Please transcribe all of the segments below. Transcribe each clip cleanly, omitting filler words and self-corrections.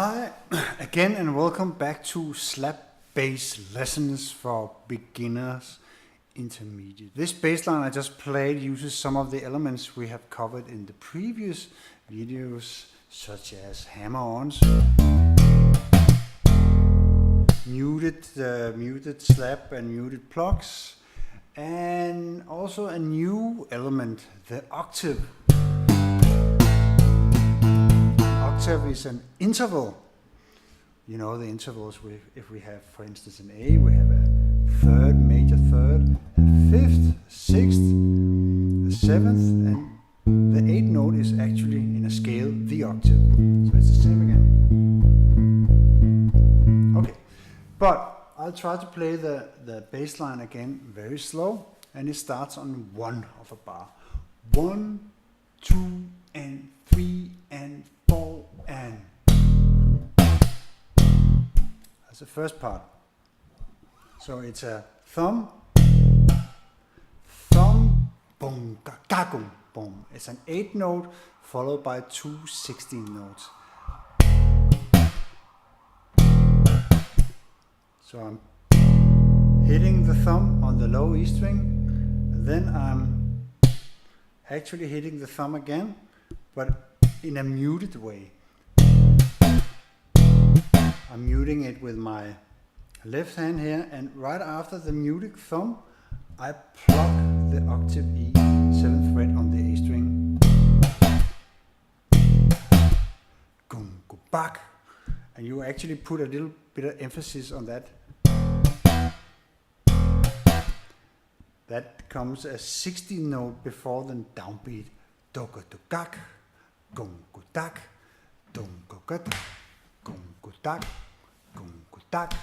Hi again and welcome back to slap bass lessons for beginners intermediate. This bass line I just played uses some of the elements we have covered in the previous videos, such as hammer-ons, muted slap and muted plucks, and also a new element, the octave. Octave is an interval. You know the intervals, if we have, for instance, an A, we have a third, major third, a fifth, sixth, a seventh, and the eighth note is actually in a scale, the octave. So it's the same again. Okay, but I'll try to play the bass line again very slow, and it starts on 1 of a bar. 1, 2, and 3, and 4, and that's the first part. So it's a thumb, boom, ga, boom. It's an 8 note followed by 2 16 notes. So I'm hitting the thumb on the low E string, and then I'm actually hitting the thumb again, but in a muted way. I'm muting it with my left hand here, and right after the muted thumb, I pluck the octave E, 7th fret on the A string. Gum, go back. And you actually put a little bit of emphasis on that. That comes a 16th note before the downbeat. Doga do gak, gum go dak, dum go gat, gum go dak, gum go dak.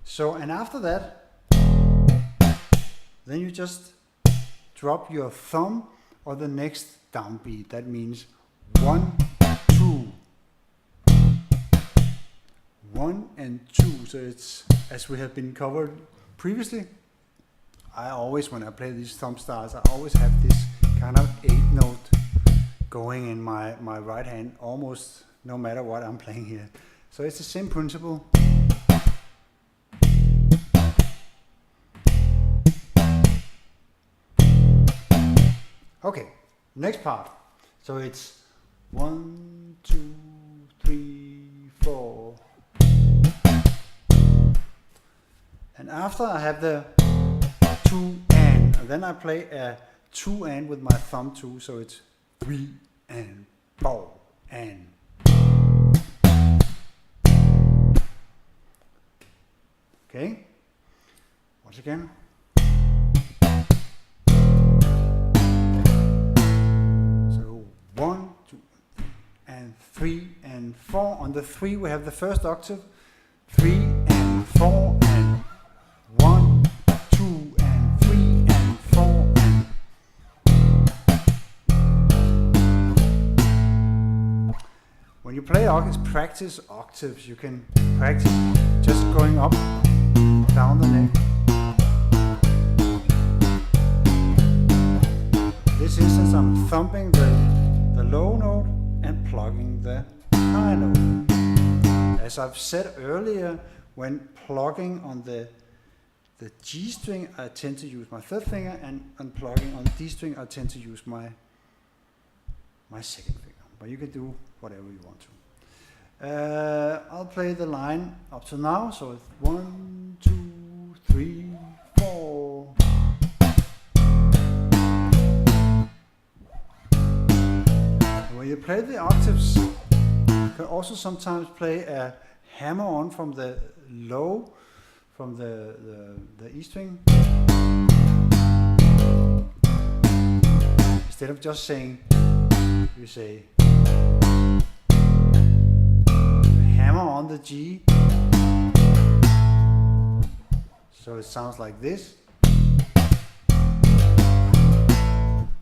So, and after that, then you just drop your thumb on the next downbeat. That means 1, 2. 1 and 2. So it's, as we have been covered previously, I always, when I play these thumb styles, I always have this kind of 8 note going in my right hand, almost no matter what I'm playing here. So it's the same principle. Okay, next part. So it's 1, 2, 3, 4. And after I have the 2 and then I play a 2 and with my thumb too, so it's 3 and 4 and. Okay, once again. So 1, 2, and 3 and 4. On the 3 we have the first octave, 3 and 4 and 1, 2 and 3 and 4 and. When you play octaves, practice octaves. You can practice just going up, down the neck. This instance I'm thumping the low note and plugging the high note. As I've said earlier, when plugging on the G string, I tend to use my 3rd finger, and on plugging on D string, I tend to use my 2nd finger. But you can do whatever you want to. I'll play the line up to now. So it's 1, 2, 3, 4. When you play the octaves, you can also sometimes play a hammer-on from the low, from the E string. Instead of just saying, you say hammer on the G. So it sounds like this.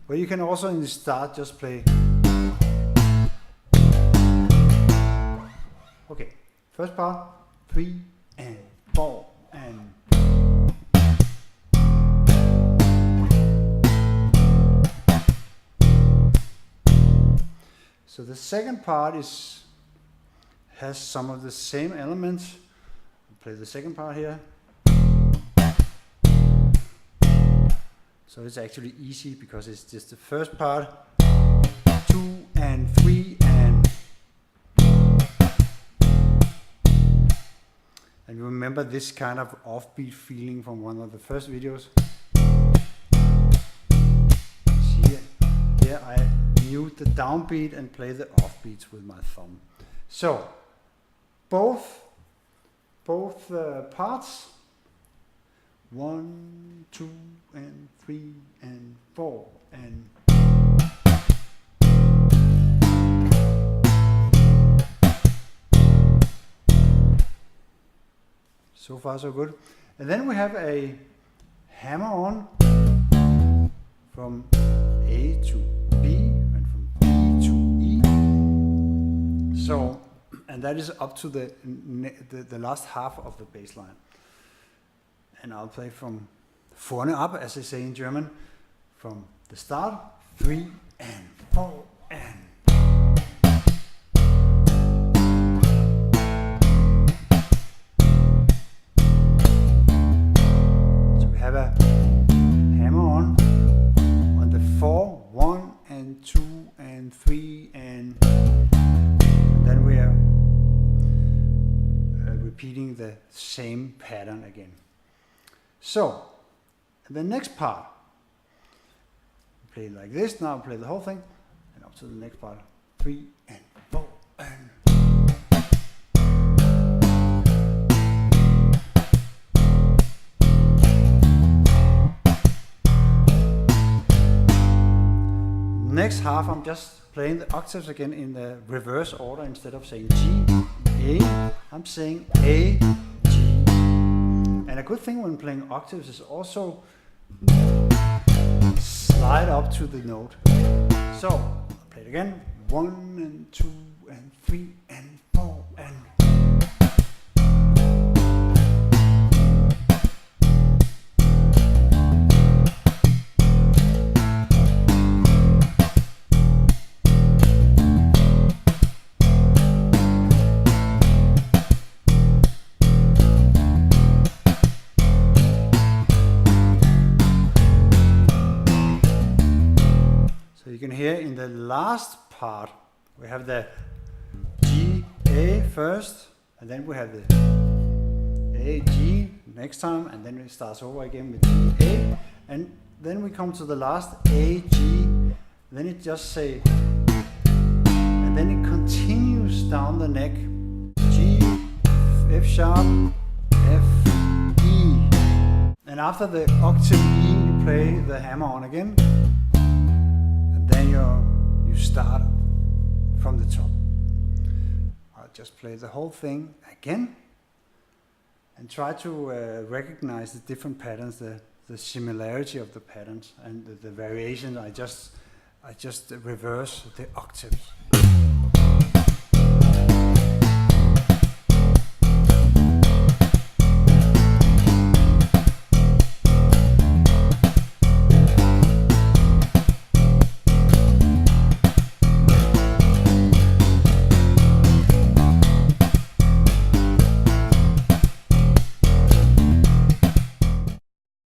But you can also in the start just play. Okay, first part, 3 and 4 and. So the second part is has some of the same elements. I'll play the second part here. So it's actually easy because it's just the first part, 2 and 3 and you remember this kind of offbeat feeling from one of the first videos. See, here I mute the downbeat and play the offbeats with my thumb. So both parts, 1, 2 and 3 and 4 and so far so good. And then we have a hammer on from A to B and from B to E. So, and that is up to the last half of the bass line. And I'll play from vorne ab, as they say in German, from the start, 3 and 4 and. So we have a hammer on the 4, 1 and 2 and 3 and then we are repeating the same pattern again. So, the next part, play it like this, now play the whole thing, and up to the next part, 3 and 4 and. Next half, I'm just playing the octaves again in the reverse order. Instead of saying G, A, I'm saying A, and a good thing when playing octaves is also slide up to the note. So, I'll play it again. 1 and 2 and 3 and 4 and. You can hear in the last part, we have the G, A first, and then we have the A, G next time, and then it starts over again with G, A, and then we come to the last A, G, then it just say, and then it continues down the neck, G, F sharp, F, E, and after the octave E, you play the hammer on again. Then you start from the top. I'll just play the whole thing again and try to recognize the different patterns, the similarity of the patterns and the variation. I just reverse the octaves.